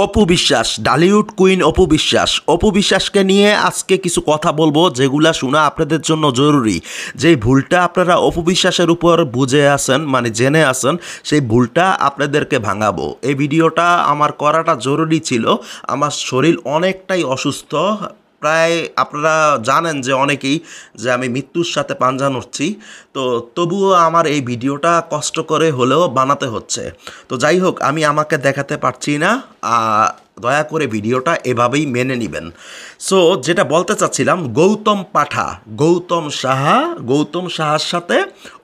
Apu Biswas, Dhallywood queen Apu Biswas. Apu বিশ্বাসকে নিয়ে আজকে কিছু কথা বলবো যেগুলা শোনা আপনাদের জন্য জরুরি। যেই ভুলটা আপনারা অপু বিশ্বাসের উপর বুঝে আছেন, মানে জেনে আছেন, সেই ভুলটা আপনাদেরকে ভাঙাবো। এই ভিডিওটা আমার করাটা জরুরি ছিল। আমার শরীর অনেকটাই অসুস্থ, প্রায় আপনারা জানেন যে অনেকেই যে আমি মৃত্যুর সাথে পাঞ্জা নড়ছি। তো তবুও আমার এই ভিডিওটা কষ্ট করে হলেও বানাতে হচ্ছে। তো যাই হোক, আমি আমাকে দেখাতে পারছি না, দয়া করে ভিডিওটা এভাবেই মেনে নেবেন। সো যেটা বলতে চাচ্ছিলাম, গৌতম সাহার সাথে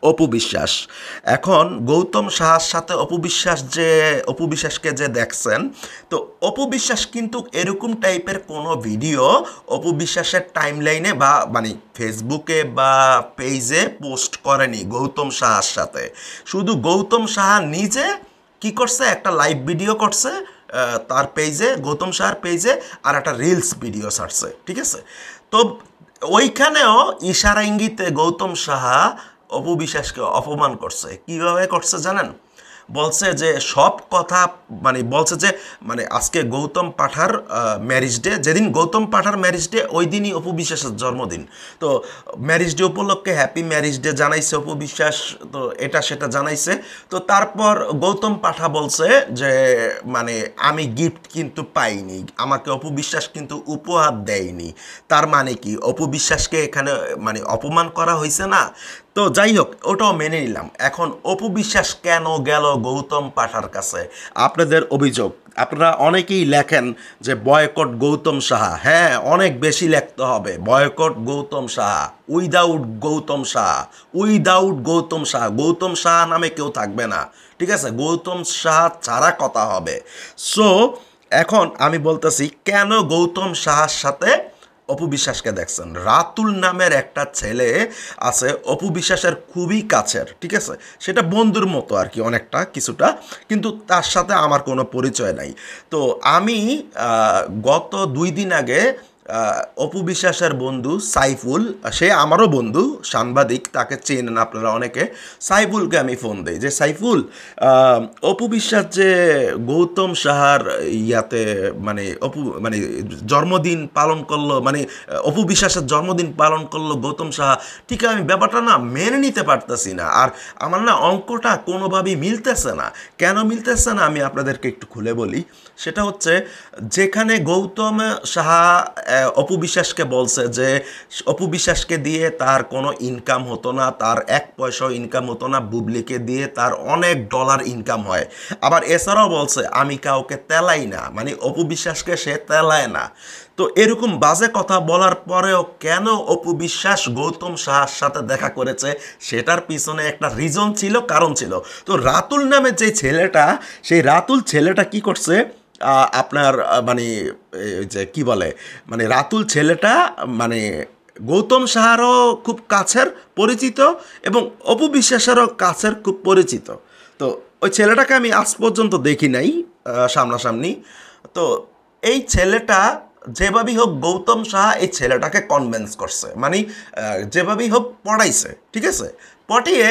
অপু বিশ্বাস। এখন গৌতম সাহার সাথে অপু বিশ্বাসকে যে দেখছেন, তো অপু বিশ্বাস কিন্তু এরকম টাইপের কোনো ভিডিও অপু বিশ্বাসের টাইমলাইনে বা মানে ফেসবুকে বা পেজে পোস্ট করেনি গৌতম সাহার সাথে। শুধু গৌতম সাহা নিজে কি করছে, একটা লাইভ ভিডিও করছে তার পেজে, গৌতম সাহার পেজে, আর একটা রিলস ভিডিও ছাড়ছে, ঠিক আছে। তো ওইখানেও ইশারা ইঙ্গিতে গৌতম সাহা অপু বিশ্বাসকে অপমান করছে। কিভাবে করছে জানেন? বলছে যে সব কথা, মানে বলছে যে মানে আজকে গৌতম পাঠার ম্যারিজ ডে, যেদিন গৌতম পাঠার ম্যারিজ ডে ওই দিনই অপু বিশ্বাসের জন্মদিন। তো ম্যারিজ ডে উপলক্ষে হ্যাপি ম্যারিজ ডে জানাইছে অপু বিশ্বাস, তো এটা সেটা জানাইছে। তো তারপর গৌতম পাঠা বলছে যে মানে আমি গিফট কিন্তু পাইনি, আমাকে অপু বিশ্বাস কিন্তু উপহার দেয়নি। তার মানে কি, অপু বিশ্বাসকে এখানে মানে অপমান করা হয়েছে না? তো যাই হোক, ওটাও মেনে নিলাম। এখন অপু বিশ্বাস কেন গেল গৌতম পাঠার কাছে? আপনাদের অভিযোগ, আপনারা অনেকেই লেখেন যে বয়কট গৌতম সাহা। হ্যাঁ, অনেক বেশি লিখতে হবে, বয়কট গৌতম সাহা, উইদাউট গৌতম সাহা, গৌতম সাহা নামে কেউ থাকবে না, ঠিক আছে? গৌতম সাহা ছাড়া কথা হবে। সো এখন আমি বলতেছি, কেন গৌতম সাহার সাথে অপু বিশ্বাসকে দেখছেন? রাতুল নামের একটা ছেলে আছে অপু বিশ্বাসের খুবই কাছের, ঠিক আছে? সেটা বন্ধুর মতো আর কি, অনেকটা কিছুটা, কিন্তু তার সাথে আমার কোনো পরিচয় নাই। তো আমি গত 2 দিন আগে অপু বিশ্বাসের বন্ধু সাইফুল, সে আমারও বন্ধু, সাংবাদিক, তাকে চেনেন আপনারা অনেকে। সাইফুলকে আমি ফোন দিই যে সাইফুল, অপু বিশ্বাস যে গৌতম সাহার ইয়াতে মানে মানে জন্মদিন পালন করলো, মানে অপু বিশ্বাসের জন্মদিন পালন করলো গৌতম সাহা, ঠিক আমি ব্যাপারটা না মেনে নিতে পারতেছি না। আর আমার না অঙ্কটা কোনোভাবেই মিলতেছে না। কেন মিলতেছে না আমি আপনাদেরকে একটু খুলে বলি। সেটা হচ্ছে, যেখানে গৌতম সাহা অপু বিশ্বাসকে বলছে যে অপু বিশ্বাসকে দিয়ে তার কোনো ইনকাম হতো না, তার 1 পয়সাও ইনকাম হতো না, বুবলিকে দিয়ে তার অনেক ডলার ইনকাম হয়। আবার এছাড়াও বলছে আমি কাউকে তেলাই না, মানে অপু বিশ্বাসকে সে তেলায় না। তো এরকম বাজে কথা বলার পরেও কেন অপু বিশ্বাস গৌতম সাহার সাথে দেখা করেছে, সেটার পিছনে একটা রিজন ছিল, কারণ ছিল। তো রাতুল নামে যে ছেলেটা, সেই রাতুল ছেলেটা কি করছে, আপনার মানে যে কি বলে, মানে রাতুল ছেলেটা মানে গৌতম সাহারও খুব কাছের পরিচিত এবং অপু বিশ্বাসেরও কাছের খুব পরিচিত। তো ওই ছেলেটাকে আমি আজ পর্যন্ত দেখি নাই সামনাসামনি। তো এই ছেলেটা যেভাবেই হোক গৌতম সাহা এই ছেলেটাকে কনভিন্স করছে, মানে যেভাবেই হোক পড়াইছে, ঠিক আছে? পটিয়ে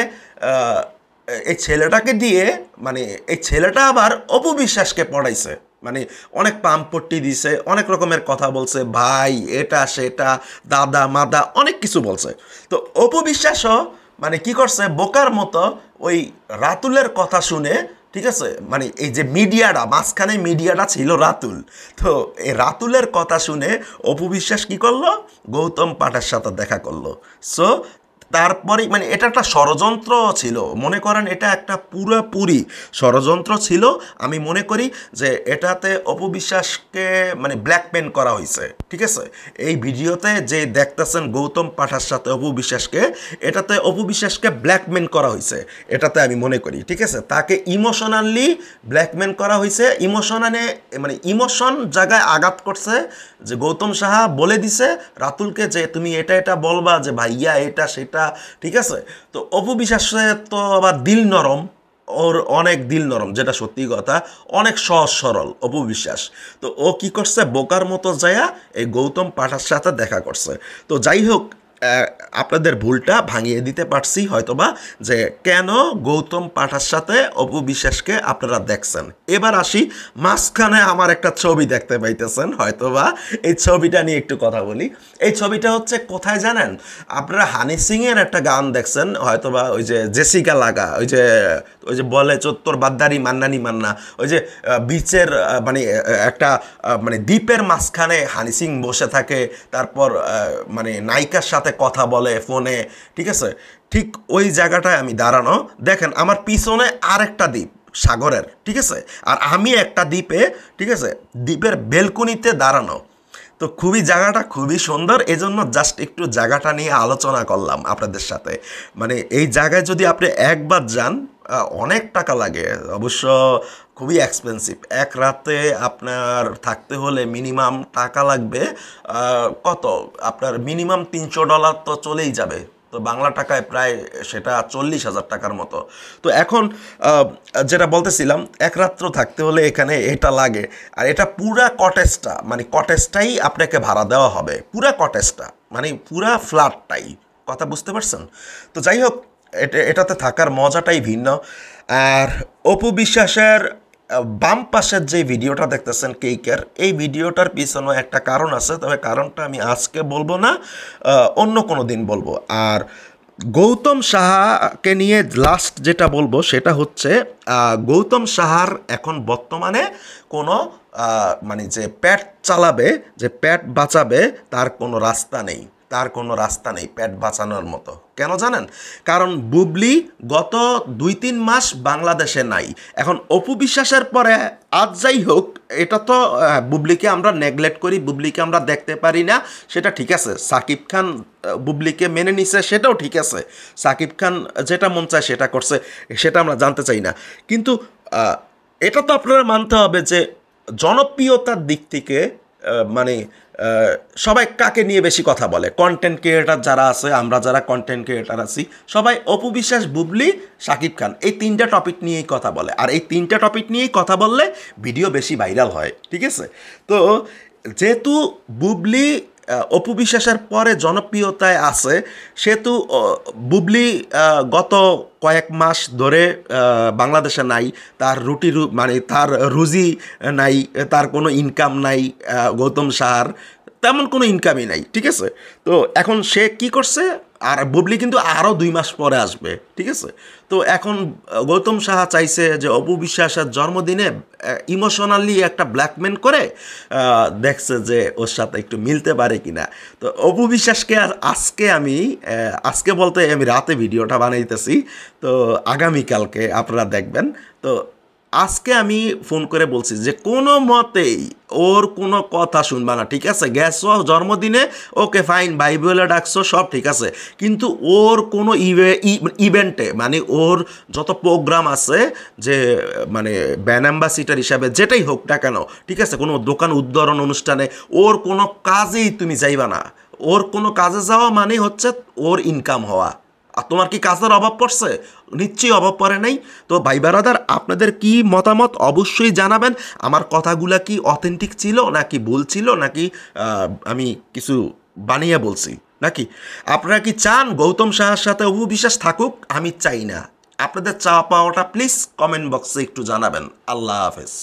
এই ছেলেটাকে দিয়ে, মানে এই ছেলেটা আবার অপু বিশ্বাসকে পড়াইছে, মানে অনেক পাম্পট্টি দিছে, অনেক রকমের কথা বলছে, ভাই এটা সেটা, দাদা মাদা, অনেক কিছু বলছে। তো অপু বিশ্বাসও মানে কি করছে, বোকার মতো ওই রাতুলের কথা শুনে, ঠিক আছে, মানে এই যে মিডিয়াটা, মাঝখানে মিডিয়াটা ছিল রাতুল, তো এই রাতুলের কথা শুনে অপু বিশ্বাস কি করলো, গৌতম পাঠার সাথে দেখা করলো। সো তারপরে মানে এটা একটা ষড়যন্ত্র ছিল, মনে করেন এটা একটা পুরোপুরি ষড়যন্ত্র ছিল। আমি মনে করি যে এটাতে অপু বিশ্বাসকে মানে ব্ল্যাকমেল করা হয়েছে, ঠিক আছে? এই ভিডিওতে যে দেখতেছেন গৌতম পাঠার সাথে অপু বিশ্বাসকে, এটাতে অপু বিশ্বাসকে ব্ল্যাকমেল করা হয়েছে, এটাতে আমি মনে করি, ঠিক আছে? তাকে ইমোশনালি ব্ল্যাকমেল করা হয়েছে, মানে ইমোশন জায়গায় আঘাত করছে। যে গৌতম সাহা বলে দিছে রাতুলকে যে তুমি এটা এটা বলবা, যে ভাইয়া এটা সেটা, ঠিক আছে? তো অপু বিশ্বাসে তো আবার দিল নরম, ওর অনেক দিল নরম, যেটা সত্যি কথা, অনেক সহজ সরল অপু বিশ্বাস। তো ও কি করছে, বোকার মতো যায়া এই গৌতম পাঠার সাথে দেখা করছে। তো যাই হোক, আপনাদের ভুলটা ভাঙিয়ে দিতে পারছি হয়তোবা, যে কেন গৌতম পাঠার সাথে অপু বিশ্বাসকে আপনারা দেখছেন। এবার আসি, মাঝখানে আমার একটা ছবি দেখতে পাইতেছেন হয়তোবা, এই ছবিটা নিয়ে একটু কথা বলি। এই ছবিটা হচ্ছে কোথায় জানেন? আপনারা হানি সিংয়ের একটা গান দেখছেন হয়তোবা, ওই যে জেসিকা লাগা, ওই যে বলে চত্বর বাদ্দারি মান্নানি মান্না, ওই যে বিচের মানে একটা মানে দ্বীপের মাঝখানে হানি সিং বসে থাকে, তারপর মানে নায়িকার সাথে কথা বলে ফোনে, ঠিক আছে? ঠিক ওই জায়গাটায় আমি দাঁড়ানো। দেখেন আমার পিছনে আরেকটা দ্বীপ সাগরের, ঠিক আছে, আর আমি একটা দ্বীপে, ঠিক আছে, দ্বীপের বেলকনিতে দাঁড়ানো। তো খুবই জায়গাটা খুবই সুন্দর, এজন্য জাস্ট একটু জায়গাটা নিয়ে আলোচনা করলাম আপনাদের সাথে। মানে এই জায়গায় যদি আপনি একবার যান, অনেক টাকা লাগে অবশ্য, খুবই এক্সপেন্সিভ। এক রাতে আপনার থাকতে হলে মিনিমাম টাকা লাগবে কত, আপনার মিনিমাম $300 তো চলেই যাবে, তো বাংলা টাকায় প্রায় সেটা 40,000 টাকার মতো। তো এখন যেটা বলতেছিলাম, এক রাত্র থাকতে হলে এখানে এটা লাগে, আর এটা পুরা কটেজটা, মানে কটেজটাই আপনাকে ভাড়া দেওয়া হবে, পুরা কটেজটা মানে পুরা ফ্ল্যাটটাই, কথা বুঝতে পারছেন? তো যাই হোক, এটাতে থাকার মজাটাই ভিন্ন। আর অপু বিশ্বাসের বাম পাশের যে ভিডিওটা দেখতেছেন কেকের, এই ভিডিওটার পিছনে একটা কারণ আছে, তবে কারণটা আমি আজকে বলবো না, অন্য কোনো দিন বলবো। আর গৌতম সাহাকে নিয়ে লাস্ট যেটা বলবো সেটা হচ্ছে, গৌতম সাহার এখন বর্তমানে কোনো মানে যে পেট চালাবে, যে পেট বাঁচাবে, তার কোনো রাস্তা নেই, তার কোনো রাস্তা নেই পেট বাঁচানোর মতো। কেন জানেন? কারণ বুবলি গত 2-3 মাস বাংলাদেশে নাই। এখন অপু বিশ্বাসের পরে আজ যাই হোক, এটা তো বুবলিকে আমরা নেগলেক্ট করি, বুবলিকে আমরা দেখতে পারি না, সেটা ঠিক আছে। সাকিব খান বুবলিকে মেনে নিছে, সেটাও ঠিক আছে। সাকিব খান যেটা মন চায় সেটা করছে, সেটা আমরা জানতে চাই না। কিন্তু এটা তো আপনারা মানতে হবে যে জনপ্রিয়তার দিক থেকে মানে সবাই কাকে নিয়ে বেশি কথা বলে? কন্টেন্ট ক্রিয়েটার যারা আছে, আমরা যারা কন্টেন্ট ক্রিয়েটার আছি, সবাই অপু বিশ্বাস, বুবলি, শাকিব খান, এই 3টা টপিক নিয়েই কথা বলে। আর এই 3টা টপিক নিয়েই কথা বললে ভিডিও বেশি ভাইরাল হয়, ঠিক আছে? তো যেহেতু বুবলি অপু বিশ্বাসের পরে জনপ্রিয়তায় আছে, সেহেতু বুবলি গত কয়েক মাস ধরে বাংলাদেশে নাই, তার মানে তার রুজি নাই, তার কোনো ইনকাম নাই, গৌতম সাহার তেমন কোনো ইনকামই নাই, ঠিক আছে? তো এখন সে কি করছে, আর বুবলি কিন্তু আরও 2 মাস পরে আসবে, ঠিক আছে? তো এখন গৌতম সাহা চাইছে যে অপু বিশ্বাসের জন্মদিনে ইমোশনালি একটা ব্ল্যাকমেল করে দেখছে যে ওর সাথে একটু মিলতে পারে কিনা। তো অপু বিশ্বাসকে আজকে বলতে আমি রাতে ভিডিওটা বানাইতেছি, তো আগামীকালকে আপনারা দেখবেন। তো আজকে আমি ফোন করে বলছি যে কোনো মতেই ওর কোনো কথা শুনবা না, ঠিক আছে? গেছো জন্মদিনে, ওকে ফাইন, ভাই বলে ডাকছো, সব ঠিক আছে, কিন্তু ওর কোনো ইভেন্টে, মানে ওর যত প্রোগ্রাম আছে, যে মানে ব্যান্ড অ্যাম্বাসিডার হিসাবে যেটাই হোক না কেন, ঠিক আছে, কোনো দোকান উদ্বোধন অনুষ্ঠানে ওর কোনো কাজেই তুমি যাইবা না। ওর কোনো কাজে যাওয়া মানে হচ্ছে ওর ইনকাম হওয়া। আর তোমার কি কাজের অভাব পড়ছে? নিশ্চয়ই অভাব পড়ে নাই। তো ভাই ব্রাদার, আপনাদের কি মতামত অবশ্যই জানাবেন। আমার কথাগুলা কি অথেন্টিক ছিল, নাকি ভুল ছিল, নাকি আমি কিছু বানিয়ে বলছি, নাকি আপনারা কি চান গৌতম সাহার সাথে অপু বিশ্বাস থাকুক? আমি চাই না। আপনাদের চাওয়া পাওয়াটা প্লিজ কমেন্ট বক্সে একটু জানাবেন। আল্লাহ হাফেজ।